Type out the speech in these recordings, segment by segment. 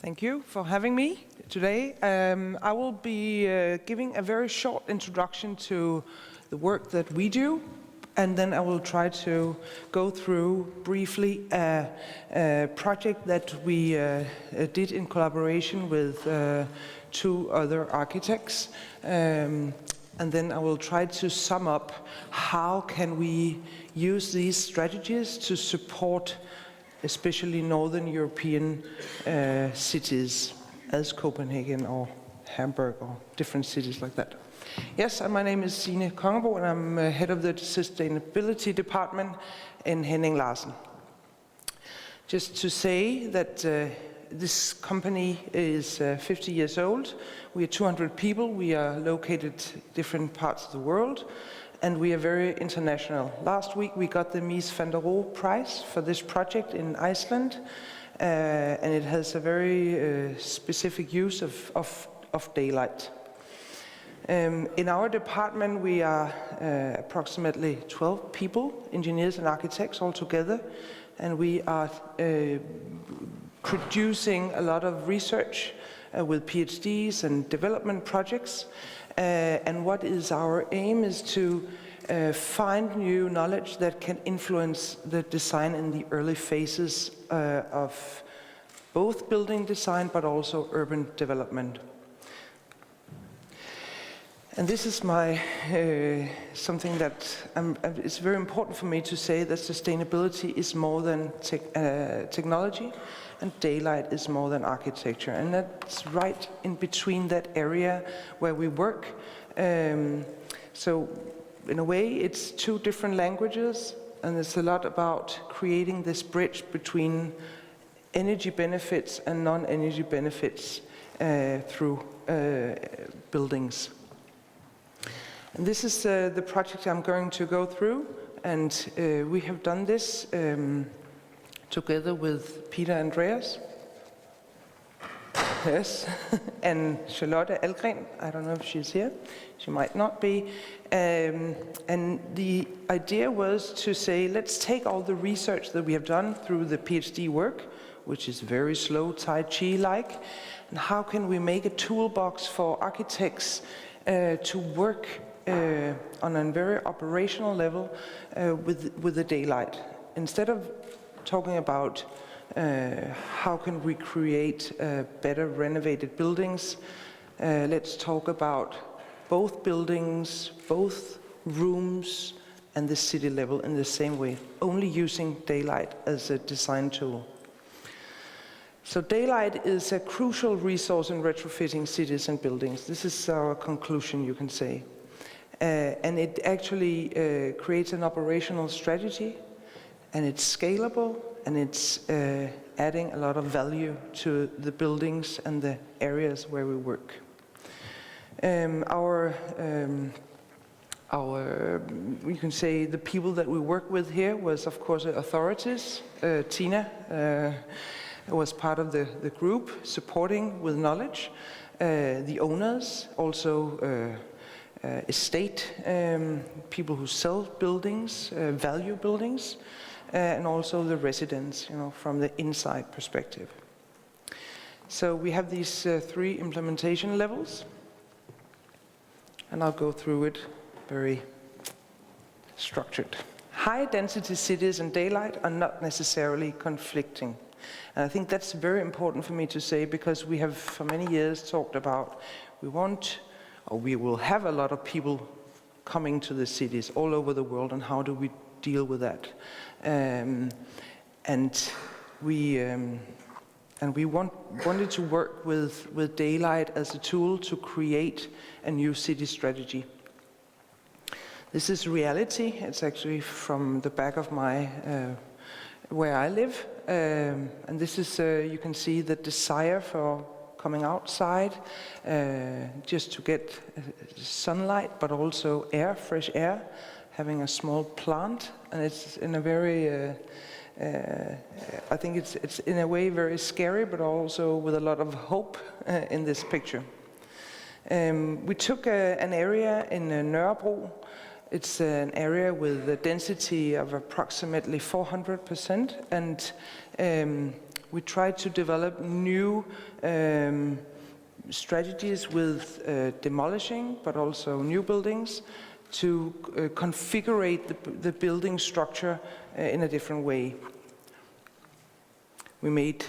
Thank you for having me today. I will be giving a very short introduction to the work that we do, and then I will try to go through briefly a project that we did in collaboration with two other architects. And then I will try to sum up how can we use these strategies to support especially Northern European cities as Copenhagen or Hamburg or different cities like that. Yes, and my name is Signe Kongebro and I'm head of the Sustainability Department in Henning Larsen. Just to say that this company is 50 years old. We are 200 people. We are located in different parts of the world. And we are very international. Last week we got the Mies van der Rohe Prize for this project in Iceland, and it has a very specific use of daylight. In our department we are approximately 12 people, engineers and architects all together, and we are producing a lot of research with PhDs and development projects. And what is our aim is to find new knowledge that can influence the design in the early phases of both building design but also urban development. And this is my something that it's very important for me to say that sustainability is more than technology, and daylight is more than architecture, and that's right in between that area where we work. So in a way it's two different languages, and it's a lot about creating this bridge between energy benefits and non-energy benefits through buildings. And this is the project I'm going to go through, and we have done this together with Peter Andreas, yes, and Charlotte Algren. I don't know if she's here, she might not be. And the idea was to say, let's take all the research that we have done through the PhD work, which is very slow, Tai Chi-like, and how can we make a toolbox for architects to work on a very operational level with the daylight. Instead of talking about how can we create better renovated buildings, let's talk about both buildings, both rooms and the city level in the same way, only using daylight as a design tool. So daylight is a crucial resource in retrofitting cities and buildings. This is our conclusion, you can say. And it actually creates an operational strategy, and it's scalable, and it's adding a lot of value to the buildings and the areas where we work. You can say the people that we work with here was, of course, the authorities. Tina was part of the group supporting with knowledge. The owners, also estate people who sell buildings, value buildings, and also the residents, from the inside perspective. So we have these three implementation levels, and I'll go through it very structured. High density cities and daylight are not necessarily conflicting. And I think that's very important for me to say, because we have for many years talked about we will have a lot of people coming to the cities all over the world, and how do we deal with that? And we wanted to work with daylight as a tool to create a new city strategy. This is reality. It's actually from the back of my where I live, and this is you can see the desire for coming outside just to get sunlight, but also air, fresh air, having a small plant, and it's in a very I think it's in a way very scary, but also with a lot of hope in this picture. We took an area in Nørrebro. It's an area with a density of approximately 400%, and We try to develop new strategies with demolishing, but also new buildings, to configure the building structure in a different way. We made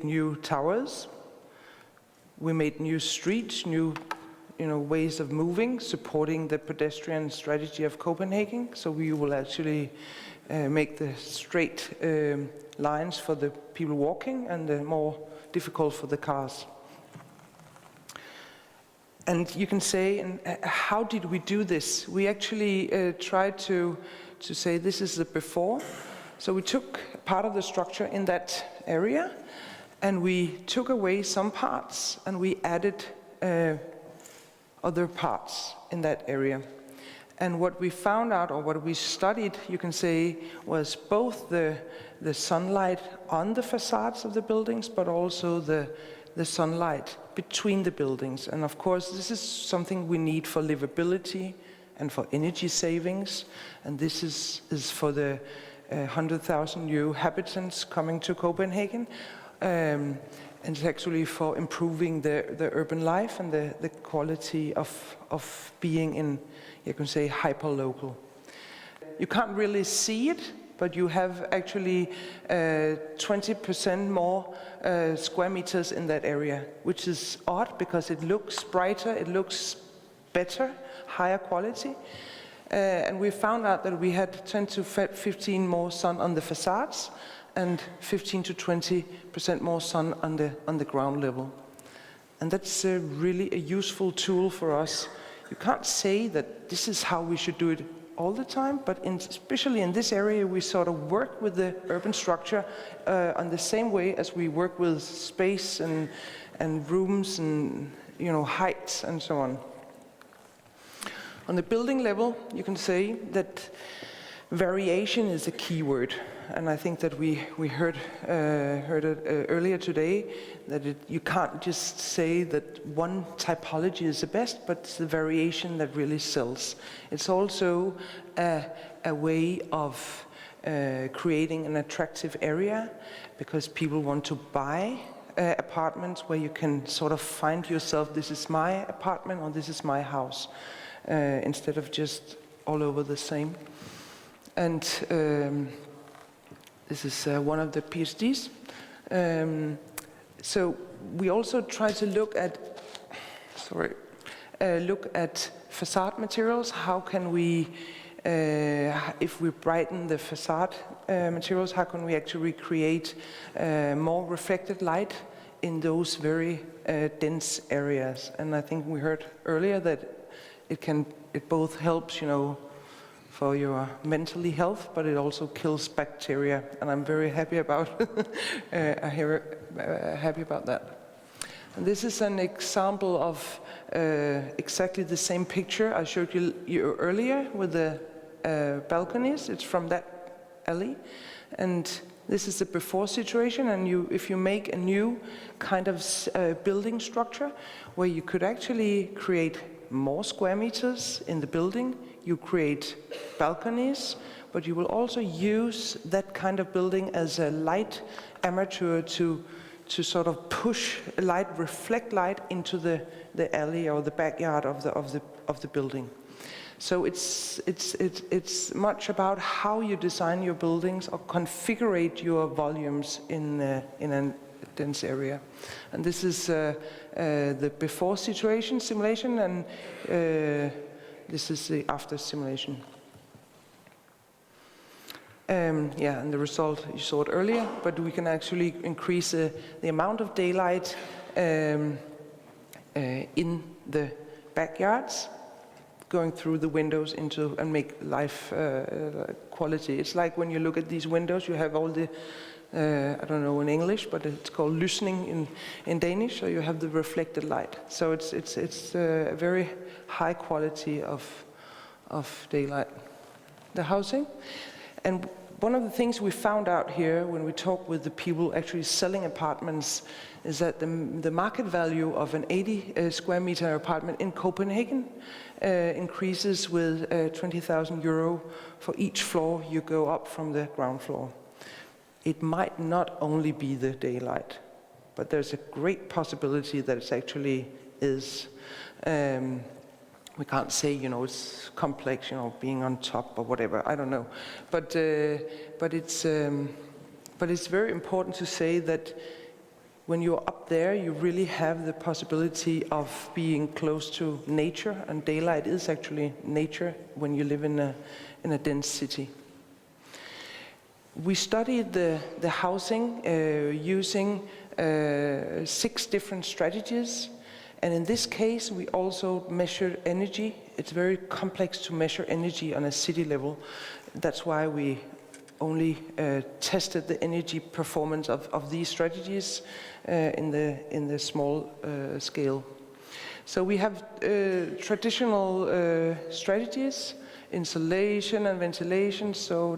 new towers, we made new streets, new ways of moving, supporting the pedestrian strategy of Copenhagen. So we will actually make the straight lines for the people walking and the more difficult for the cars. And you can say, how did we do this? We actually tried to say this is the before. So we took part of the structure in that area, and we took away some parts, and we added other parts in that area. And what we found out, or what we studied, you can say, was both the sunlight on the facades of the buildings, but also the sunlight between the buildings. And of course, this is something we need for livability and for energy savings. And this is for the 100,000 new habitants coming to Copenhagen. And it's actually for improving the urban life and the quality of being in, you can say, hyper-local. You can't really see it, but you have actually 20% more square meters in that area, which is odd because it looks brighter, it looks better, higher quality. And we found out that we had 10 to 15 more sun on the facades and 15 to 20% more sun on the ground level. And that's really a useful tool for us. You can't say that this is how we should do it all the time, but especially in this area, we sort of work with the urban structure on the same way as we work with space and rooms and heights and so on. On the building level, you can say that variation is a key word, and I think that we heard it earlier today, that you can't just say that one typology is the best, but it's the variation that really sells. It's also a way of creating an attractive area, because people want to buy apartments where you can sort of find yourself, this is my apartment or this is my house, instead of just all over the same. And this is one of the PhDs. So we also try to look at, facade materials. How can we, if we brighten the facade materials, how can we actually create more reflected light in those very dense areas? And I think we heard earlier that it both helps, for your mentally health, but it also kills bacteria, and I'm very happy about happy about that. And this is an example of exactly the same picture I showed you earlier with the balconies. It's from that alley, and this is the before situation. And if you make a new kind of building structure where you could actually create more square meters in the building, you create balconies, but you will also use that kind of building as a light armature to sort of push light, reflect light into the alley or the backyard of the building. So it's much about how you design your buildings or configure your volumes in a dense area. And this is the before situation simulation, and this is the after simulation. And the result, you saw it earlier, but we can actually increase the amount of daylight in the backyards, going through the windows and make life quality. It's like when you look at these windows, you have all the, I don't know in English, but it's called lysning in Danish, so you have the reflected light. So it's a very high quality of daylight. The housing. And one of the things we found out here when we talked with the people actually selling apartments is that the market value of an 80 square meter apartment in Copenhagen increases with 20,000 euro for each floor you go up from the ground floor. it might not only be the daylight, but there's a great possibility that it actually is. We can't say, it's complex, being on top or whatever. I don't know, but it's very important to say that when you're up there, you really have the possibility of being close to nature, and daylight is actually nature when you live in a dense city. We studied the housing using 6 different strategies, and in this case we also measured energy. It's very complex to measure energy on a city level. That's why we only tested the energy performance of these strategies in the small scale. So we have traditional strategies, insulation and ventilation, so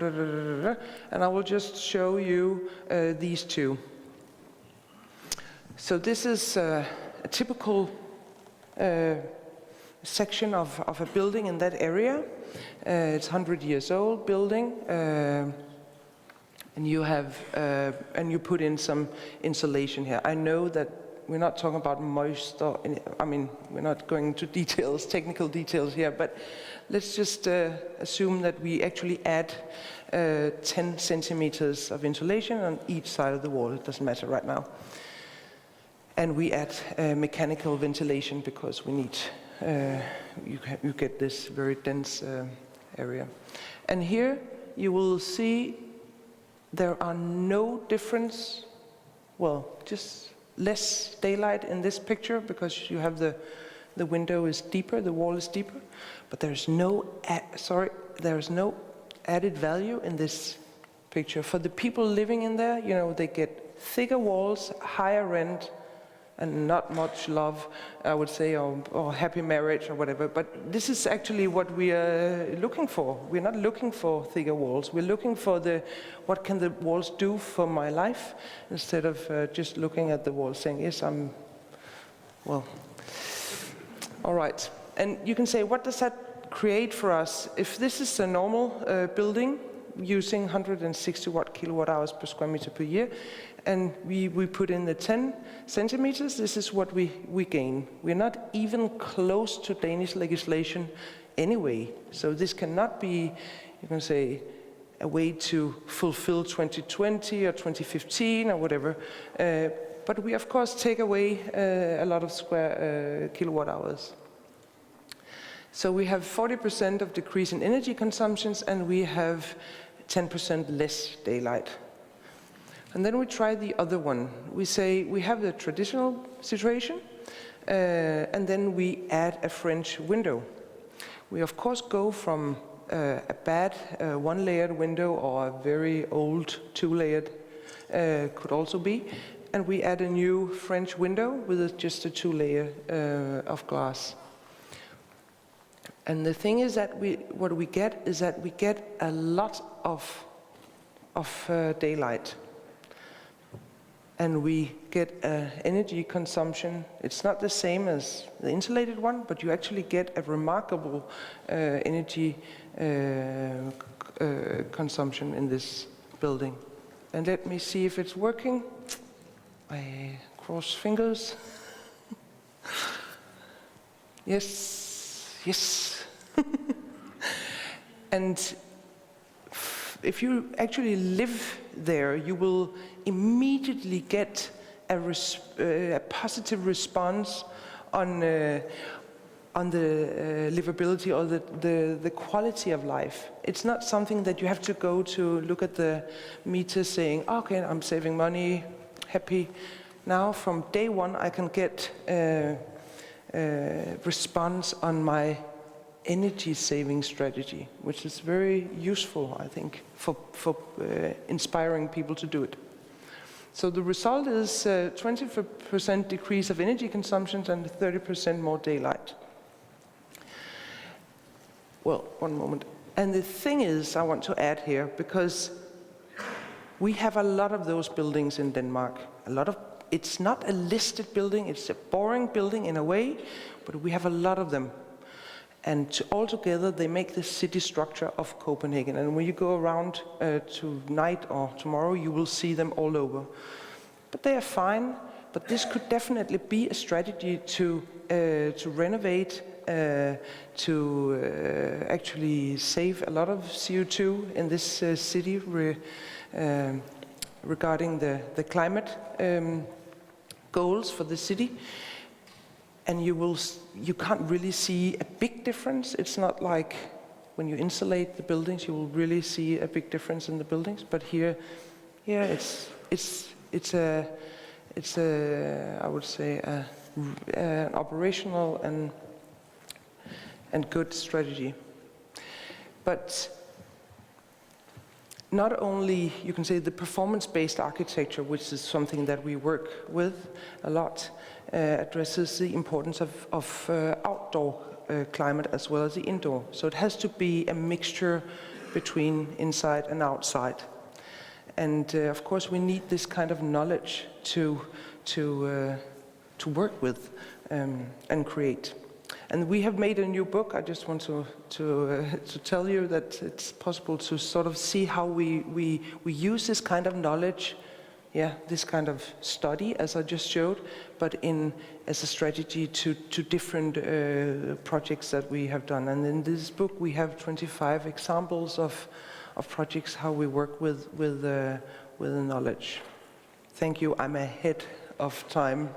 and I will just show you these 2. So this is a typical section of a building in that area. It's 100 years old building, and you have and you put in some insulation here. I know that we're not talking about moist, or we're not going into details, technical details here, but let's just assume that we actually add 10 centimeters of insulation on each side of the wall. It doesn't matter right now. And we add mechanical ventilation because we need, you get this very dense area. And here you will see there are no difference, well, just less daylight in this picture because you have the window is deeper, the wall is deeper, but there's no added value in this picture. For the people living in there, they get thicker walls, higher rent, and not much love, I would say, or happy marriage or whatever. But this is actually what we are looking for. We're not looking for thicker walls. We're looking for what can the walls do for my life, instead of just looking at the walls saying, yes, well, all right. And you can say, what does that create for us? If this is a normal building, using 160 kilowatt hours per square meter per year, and we put in the 10 centimeters, this is what we gain. We're not even close to Danish legislation anyway, so this cannot be, you can say, a way to fulfill 2020 or 2015 or whatever, but we of course take away a lot of square kilowatt hours. So we have 40% of decrease in energy consumptions, and we have 10% less daylight. And then we try the other one. We say we have the traditional situation, and then we add a French window. We of course go from a bad one-layered window or a very old two-layered, could also be, and we add a new French window with just a 2-layer of glass. And the thing is that what we get is that we get a lot of daylight. And we get energy consumption. It's not the same as the insulated one, but you actually get a remarkable energy consumption in this building. And let me see if it's working. I cross fingers. Yes, yes. And if you actually live there, you will immediately get a positive response on the livability or the quality of life. It's not something that you have to go to look at the meter saying, okay, I'm saving money, happy. Now from day one I can get a response on my energy saving strategy, which is very useful, I think, for inspiring people to do it. So the result is 20% decrease of energy consumption and 30% more daylight. Well, one moment. And the thing is, I want to add here, because we have a lot of those buildings in Denmark. It's not a listed building, it's a boring building in a way, but we have a lot of them. And altogether, they make the city structure of Copenhagen. And when you go around tonight or tomorrow, you will see them all over. But they are fine. But this could definitely be a strategy to renovate, to actually save a lot of CO2 in this city regarding the climate goals for the city. And you can't really see a big difference. It's not like when you insulate the buildings, you will really see a big difference in the buildings. But here, yeah, it's I would say an operational and good strategy. But not only, you can say, the performance-based architecture, which is something that we work with a lot, addresses the importance of outdoor climate as well as the indoor. So it has to be a mixture between inside and outside. And of course, we need this kind of knowledge to work with and create. And we have made a new book. I just want to tell you that it's possible to sort of see how we use this kind of knowledge, this kind of study, as I just showed, but as a strategy to different projects that we have done. And in this book, we have 25 examples of projects how we work with the knowledge. Thank you. I'm ahead of time.